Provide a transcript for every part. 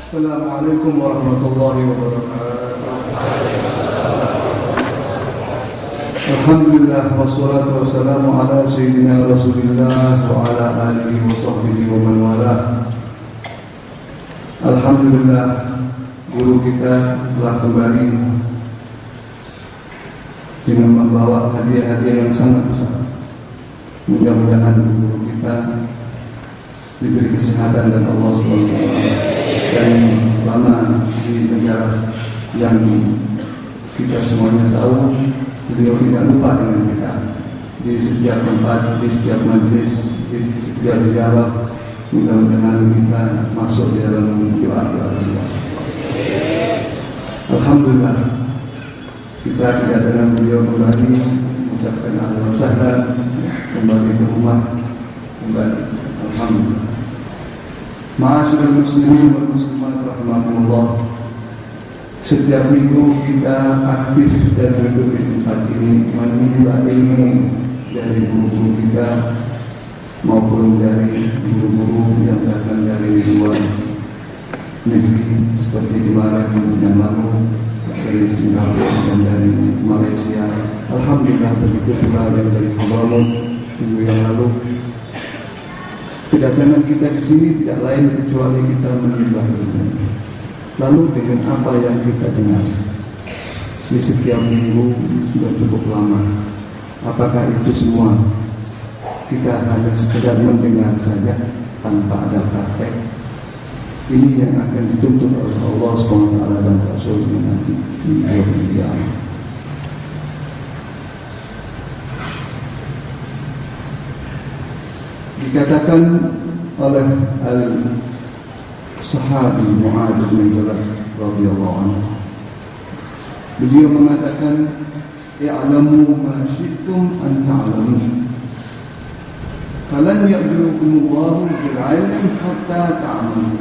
Assalamualaikum warahmatullahi wabarakatuh. Alhamdulillah wassalatu wassalamu ala sayyidina Rasulillah wa ala alihi wa sahbihi wa man wala. Alhamdulillah, guru kita telah kembali dengan membawa hadiah-hadiah yang sangat besar. Mudah-mudahan guru kita diberi kesehatan dan Allah SWT, dan selama di negara yang kita semuanya tahu, beliau tidak lupa dengan kita di setiap tempat, di setiap majlis, di setiap ziarah. Mudah-mudahan kita masuk di dalam doa-doa beliau. Alhamdulillah, kita kedatangan beliau kembali, mengucapkan ahlan wa sahlan, kembali ke rumah, kembali. Alhamdulillah. Ma'asyiral muslimin wal muslimat rahimakumullah. Setiap minggu kita aktif dan duduk di tempat ini menimba ilmu dari guru-guru kita maupun dari guru-guru yang datang dari luar negeri, seperti kemarin yang lalu dari Singapura dan dari Malaysia. Alhamdulillah, begitu pula yang dari Kuala minggu yang lalu. Kedatangan kita di sini tidak lain kecuali kita menimba ilmu. Lalu dengan apa yang kita dengar di setiap minggu sudah cukup lama, apakah itu semua kita hanya sekedar mendengar saja tanpa ada praktek? Ini yang akan dituntut oleh Allah SWT dan Rasulnya nanti di akhir zaman. Dikatakan oleh al-sahabi Mu'adz bin Jabal radhiyallahu anhu, beliau mengatakan, i'lamu ma syi'tum an ta'lamu, falan ya'jurukumullahu bil 'ilmi hatta ta'lamu.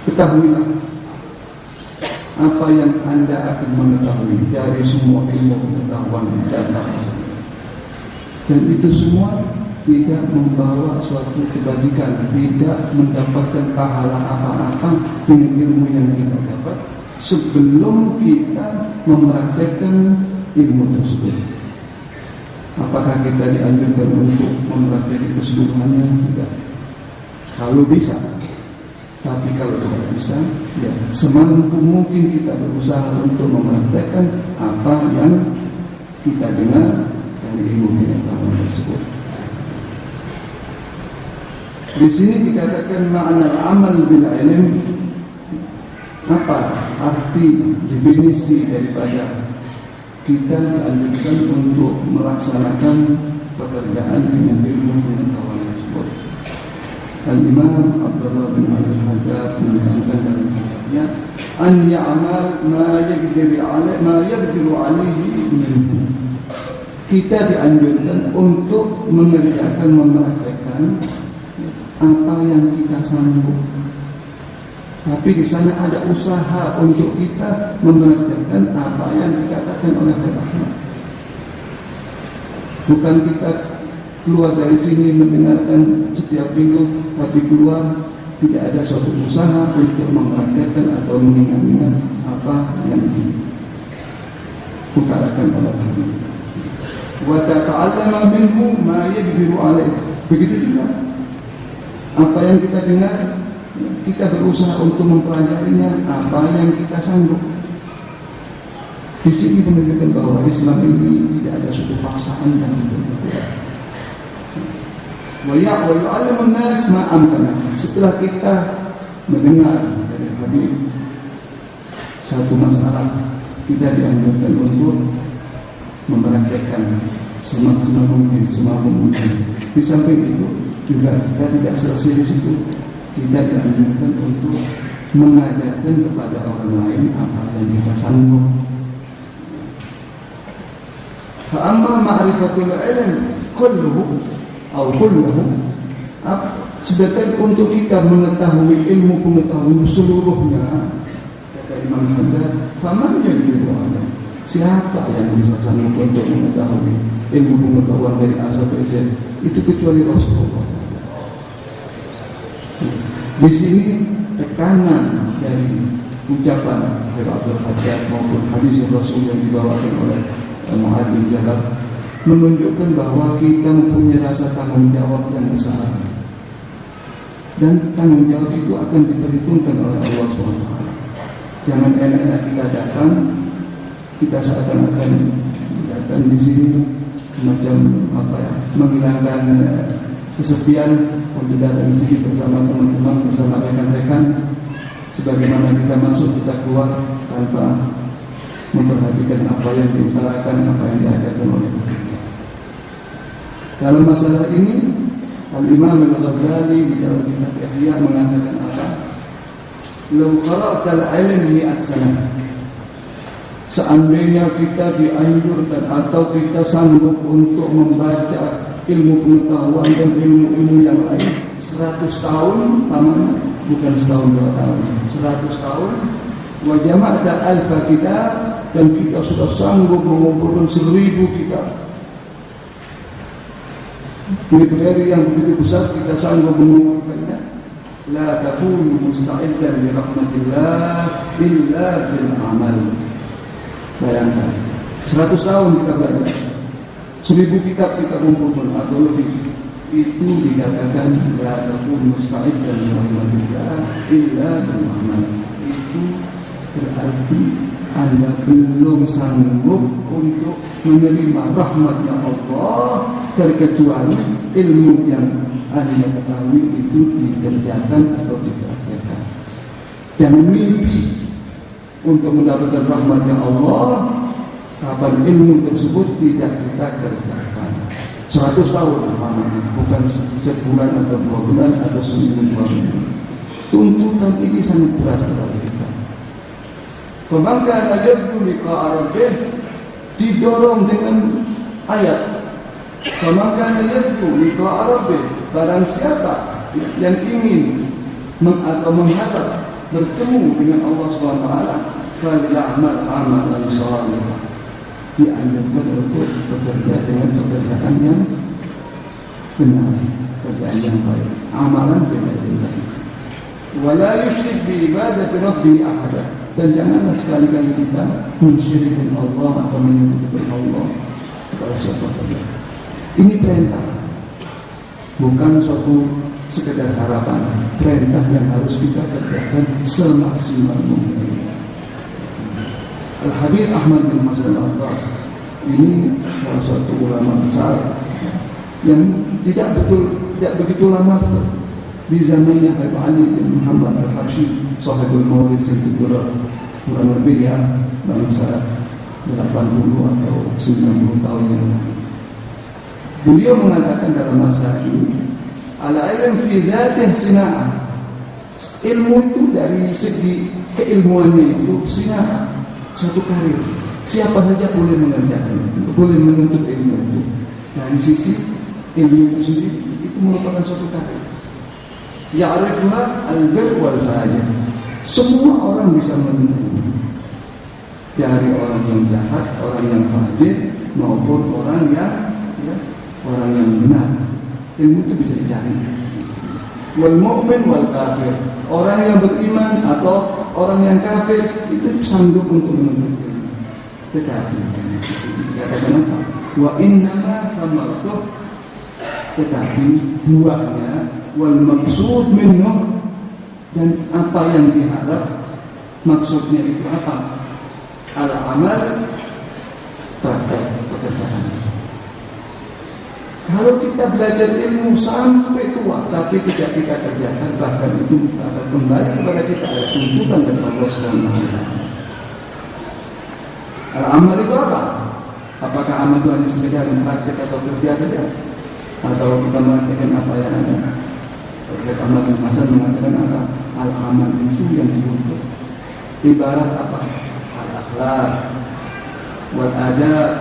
Ketahuilah apa yang Anda akan mengetahui dari semua ilmu pengetahuan dan bahasa. Dan itu semua tidak membawa suatu kebajikan, tidak mendapatkan pahala apa-apa dengan ilmu yang kita dapat sebelum kita mempraktekkan ilmu tersebut. Apakah kita dianjurkan untuk mempraktekkan keseluruhannya? Tidak. Kalau bisa, tapi kalau tidak bisa, ya semampu mungkin kita berusaha untuk mempraktekkan apa yang kita dengar dari ilmu pengetahuan tersebut. Di sini dikatakan makna amal bil ilm. Apa arti definisi daripada kita dianjurkan untuk melaksanakan pekerjaan dengan ilmu pengetahuan tersebut? Al-Imam Abdullah bin Al-Haddad menerangkan dalam kitabnya, an ya'mal ma yaqdiru alaihi minhu. Kita dianjurkan untuk mengerjakan, mempraktekkan apa yang kita sanggup. Tapi di sana ada usaha untuk kita mempraktekkan apa yang dikatakan oleh Rahman. Bukan kita keluar dari sini mendengarkan setiap minggu, tapi keluar tidak ada suatu usaha untuk mempraktekkan atau mengingat-ingat apa yang diutarakan oleh Rahman. Wa tata'allama minhu ma yaqdiru alaih. Begitu juga apa yang kita dengar, kita berusaha untuk mempelajarinya apa yang kita sanggup. Di sini menunjukkan bahwa Islam ini tidak ada suatu paksaan dan bentuk. Wa ya'lamun nas ma amkana. Setelah kita mendengar dari Habib satu masalah, kita dianjurkan untuk mempraktekkan semaksimal mungkin, semampu mungkin. Di samping itu juga kita tidak selesai di situ. Kita dianjurkan untuk mengajarkan kepada orang lain apa yang kita sanggup. Fa'amma ma'rifatul ilm kulluhu atau kulluhu, sedangkan untuk kita mengetahui ilmu pengetahuan seluruhnya, kata Imam Haddad, faman yaqdiru ala. Siapa yang bisa sanggup untuk mengetahui ilmu pengetahuan dari A sampai Z itu kecuali Rasulullah. Di sini tekanan dari ucapan Abdul Hajjaj maupun hadis Rasul yang dibawakan oleh Mu'adz bin Jabal menunjukkan bahwa kita mempunyai rasa tanggung jawab yang besar, dan tanggung jawab itu akan diperhitungkan oleh Allah SWT. Jangan enak-enak kita datang, kita seakan-akan datang di sini macam menghilangkan kesepian untuk datang di sini bersama teman-teman, bersama rekan-rekan. Sebagaimana kita masuk, kita keluar tanpa memperhatikan apa yang diutarakan, apa yang diajarkan oleh kita. Dalam masalah ini, Al-Imam Al-Ghazali di dalam kitab Ihya mengatakan apa? "Law qara'ta al-'ilm mi'at sanah." Seandainya kita dianjurkan atau kita sanggup untuk membaca ilmu pengetahuan dan ilmu-ilmu yang lain 100 tahun lamanya, bukan setahun 2 tahun, 100 tahun. Wa jama'ta alfa kitab, dan kita sudah sanggup mengumpulkan 1000 kitab. Library yang begitu besar kita sanggup mengumpulkannya. La takunu musta'iddan li rahmatillah illa bil amal. Bayangkan 100 tahun kita belajar, 1000 kitab kita kumpulkan atau lebih, itu dikatakan la takunu musta'iddan li rahmatillah illa bil amal. Itu berarti Anda belum sanggup untuk menerima rahmatnya Allah terkecuali ilmu yang Anda ketahui itu dikerjakan atau dipraktikkan. Jangan mimpi untuk mendapatkan rahmatnya Allah kapan ilmu tersebut tidak kita kerjakan. 100 tahun lamanya, bukan sebulan atau 2 bulan atau seminggu 2 minggu. Tuntutan ini sangat berat bagi kita. Faman kana yarju liqa'a rabbih, didorong dengan ayat. Faman kana yarju liqa'a rabbih, barang siapa yang ingin atau mengharap bertemu dengan Allah SWT, falyamal amalan shalihan, dianjurkan untuk bekerja dengan pekerjaan yang benar, pekerjaan yang baik, amalan benar-benar. Wala yusyrik bi ibadati rabbih ahada, dan janganlah sekali-kali kita mensyirikkan Allah atau menyekutukan Allah kepada siapa saja. Ini perintah, bukan suatu sekedar harapan. Perintah yang harus kita kerjakan semaksimal mungkin. Al-Habib Ahmad bin Hasan Al-Abbas ini salah satu ulama besar yang tidak begitu lama betul. Di zamannya Habib Ali bin Muhammad Al-Habsyi, sahibul Maulid Sintidura, kurang lebih ya bangsa 80 atau 90 tahun yang lalu. Beliau mengatakan dalam masa ini, al-ilm fi dzatihi sina'ah. Ilmu itu dari segi keilmuannya itu sina'ah, suatu karir. Siapa saja boleh mengerjakan itu, boleh menuntut ilmu itu. Dari sisi ilmu itu sendiri, itu merupakan suatu karir. Ya'rifuha al-birr wal fajr. Semua orang bisa menuntut, dari orang yang jahat, orang yang fajir, maupun orang yang benar. Ilmu itu bisa dicari. Wal mu'min wal kafir, orang yang beriman atau orang yang kafir itu sanggup untuk menuntut ilmu. Tetapi katakan apa? Wa innama thamaratuh, tetapi buahnya, wal maksud minhu, dan apa yang diharap, maksudnya itu apa? Al-amal, praktek pekerjaan. Kalau kita belajar ilmu sampai tua tapi tidak kita kerjakan, bahkan itu akan kembali kepada kita, ada tuntutan dari Allah SWT. Al-amal itu apa? Apakah amal itu hanya sekedar praktek atau kerja saja? Atau kita melakukan apa yang ada? Oleh Ahmad bin Hasan mengatakan apa? Al-amal itu yang dituntut. Ibarat apa? Al-akhlaq, wal adab,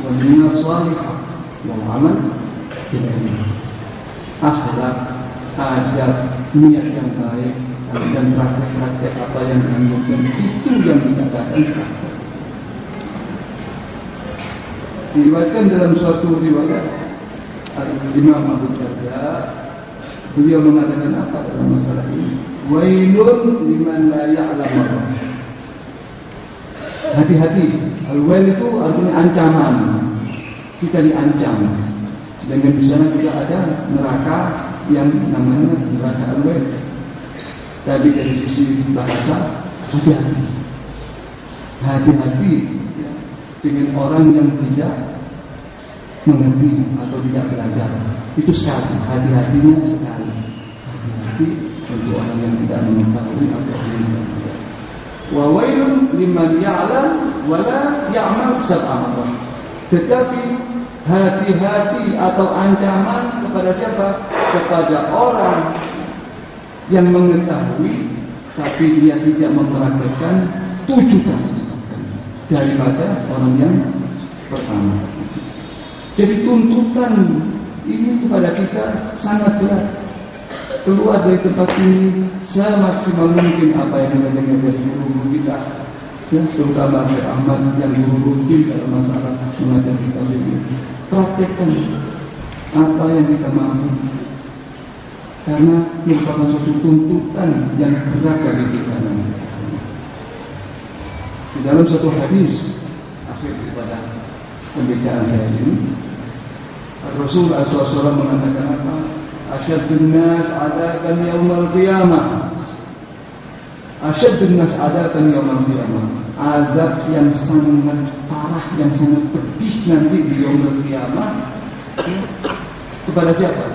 wal niat salihah, wal amal tidak ini. Akhlak, adab, niat yang baik, dan praktek-praktek apa yang dianjurkan, itu yang dikatakan praktek. Diriwayatkan dalam suatu riwayat, Imam Abu Darda Beliau mengatakan apa dalam masalah ini? Wailun liman la ya'lamu. Hati-hati. Al-wail itu artinya ancaman. Kita diancam. Sedangkan di sana juga ada neraka yang namanya neraka al-wail. Tapi dari sisi bahasa, hati-hati. Hati-hati ya, dengan orang yang tidak mengerti atau tidak belajar. Itu sekali, hati-hatinya sekali. Hati-hati untuk orang yang tidak mengetahui atau yang tidak belajar. Wa wailun liman ya'lam wa la ya'mal sab'amah. Tetapi hati-hati atau ancaman kepada siapa? Kepada orang yang mengetahui tapi dia tidak mempraktikkan 7 kali daripada orang yang pertama. Jadi tuntutan ini kepada kita sangat berat. Keluar dari tempat ini semaksimal mungkin apa yang kita dengar dari guru kita, ya, terutama Syekh Ahmad yang guru rutin dalam masalah mengajar kita ini. Praktekkan apa yang kita mampu, karena merupakan suatu tuntutan yang berat bagi kita. Di dalam satu hadis akhir daripada pembicaraan saya ini, Rasulullah SAW mengatakan apa? Asyaddun nas adaban yaumal qiyamah. Asyaddun nas adaban yaumal qiyamah. Azab yang sangat parah, yang sangat pedih nanti di yaumul qiyamah. Kepada siapa?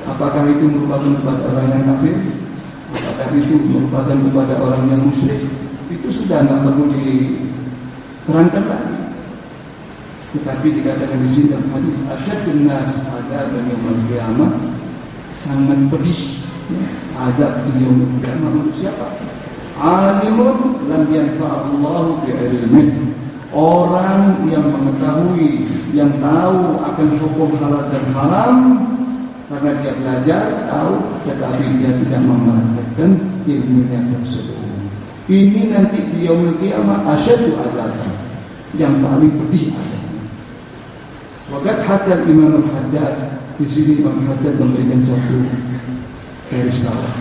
Apakah itu merupakan kepada orang yang kafir? Apakah itu merupakan kepada orang yang musyrik? Itu sudah tidak perlu diterangkan lagi. Tetapi dikatakan di sini dalam hadis, asyadun nas adzaban yaumil qiyamah, sangat pedih azab di yaumil qiyamah untuk siapa? Alimun lam yanfa'allahu bi'ilmihi. Orang yang mengetahui, yang tahu akan hukum halal dan haram karena dia belajar, tahu, tetapi dia tidak mempraktikkan ilmunya tersebut. Ini nanti di yaumil qiyamah asyaddu azab, yang paling pedih azab. Waqad hatta Imam Al-Haddad, di sini Imam Al-Haddad memberikan satu garis bawah.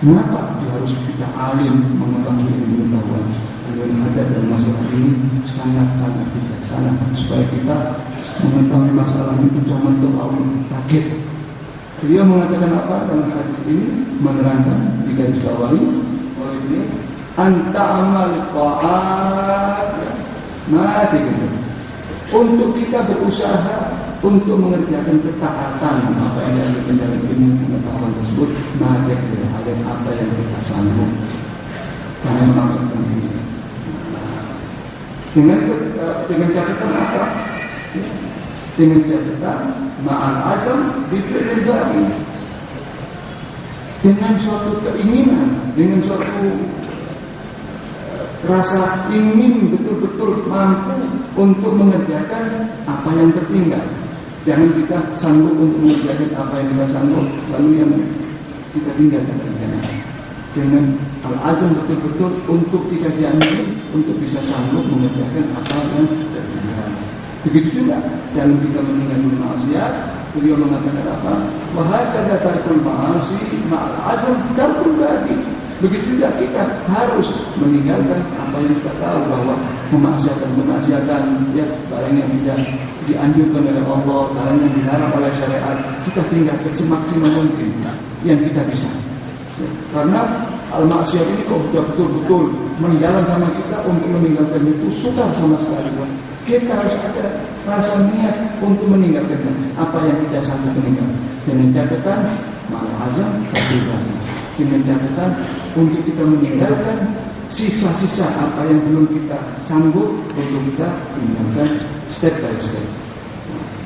Kenapa dia harus kita alim mengetahui ilmu pengetahuan? Imam Al-Haddad dalam masalah ini sangat-sangat bijaksana supaya kita mengetahui masalah itu cuma terlalu kaget. Beliau mengatakan apa dalam hadis ini? Menerangkan di garis bawah ini oleh beliau, anta amal ta'at mati gitu. Untuk kita berusaha untuk mengerjakan ketaatan apa yang dilakukan dalam ilmu pengetahuan tersebut, maka ada apa yang kita sanggup karena memaksakan diri. Dengan catatan apa? Dengan catatan ma'al azam bifi'il babi. Dengan suatu keinginan, dengan suatu rasa ingin betul-betul mampu untuk mengerjakan apa yang tertinggal. Jangan kita sanggup untuk mengerjakan apa yang kita sanggup, lalu yang kita tinggalkan. Dengan al-azam betul-betul untuk kita janji untuk bisa sanggup mengerjakan apa yang tertinggal. Begitu juga dalam kita meninggalkan maksiat, beliau mengatakan apa? Wa hakadha tarkul ma'asi ma'al azam tarkul badi. Begitu juga kita harus meninggalkan apa yang kita tahu bahwa kemaksiatan ya, barang yang tidak dianjurkan oleh Allah, barang yang dilarang oleh syariat, kita tinggalkan semaksimal mungkin yang kita bisa. Ya, karena al-maksiat ini kok sudah betul-betul mendalam sama kita untuk meninggalkan itu sukar sama sekali. Kita harus ada rasa niat untuk meninggalkan apa yang kita sanggup meninggalkan. Dengan catatan ma'al-azam tasirani. Dengan catatan untuk kita meninggalkan sisa-sisa apa yang belum kita sanggup untuk kita tinggalkan step by step.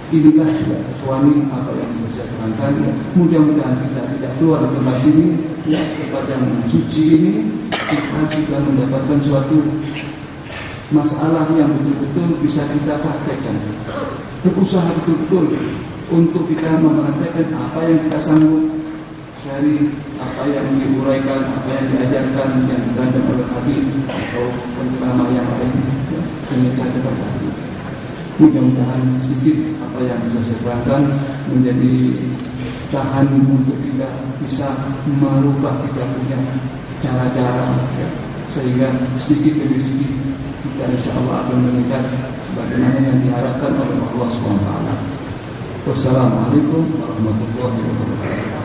Inilah ya, suami apa yang bisa saya terangkan. Ya. Mudah-mudahan kita tidak keluar dari tempat sini ya, kepada yang suci ini kita sudah mendapatkan suatu masalah yang betul-betul bisa kita praktekkan. Berusaha betul-betul untuk kita mempraktekkan apa yang kita sanggup dari apa yang diuraikan, apa yang diajarkan, yang diterangkan oleh Habib atau penceramah yang lain dengan catatan tadi. Mudah-mudahan sedikit apa yang bisa saya terangkan menjadi tahan untuk tidak bisa merubah kita punya cara-cara, ya, sehingga sedikit demi sedikit kita insya Allah akan meningkat sebagaimana yang diharapkan oleh Allah SWT. Wassalamualaikum warahmatullahi wabarakatuh.